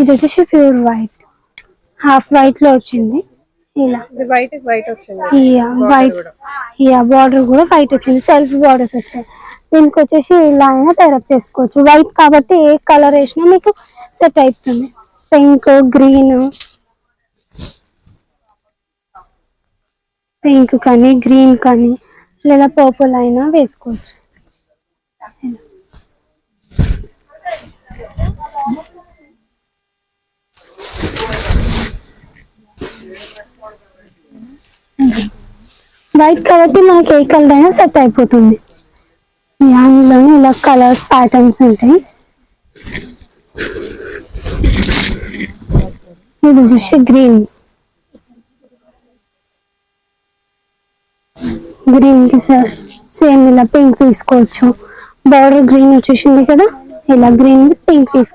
ఇది వచ్చేసి pure white, half white లో వచ్చింది ఇలా. వైట్ వైట్ వచ్చింది. వైట్ బార్డర్ కూడా వైట్ వచ్చింది, సెల్ఫ్ బార్డర్స్ వచ్చాయి. దీనికి వచ్చేసి ఇలా అయినా తయారు చేసుకోవచ్చు. వైట్ కాబట్టి ఏ కలర్ వేసినా మీకు సెట్ అవుతుంది. పింక్, పింక్ కానీ గ్రీన్ కానీ లేదా పర్పుల్ అయినా వేసుకోవచ్చు. వైట్ కాబట్టి మనకి ఏ కలర్ అయినా సెట్ అయిపోతుంది. అందులోనే ఇలా కలర్స్ ప్యాటర్న్స్ ఉంటాయి. ఇది చూసి గ్రీన్ కి సేమ్ ఇలా పింక్ తీసుకోవచ్చు. బార్డర్ గ్రీన్ వచ్చేసింది కదా, ఇలా గ్రీన్ పింక్ తీసుకోవచ్చు.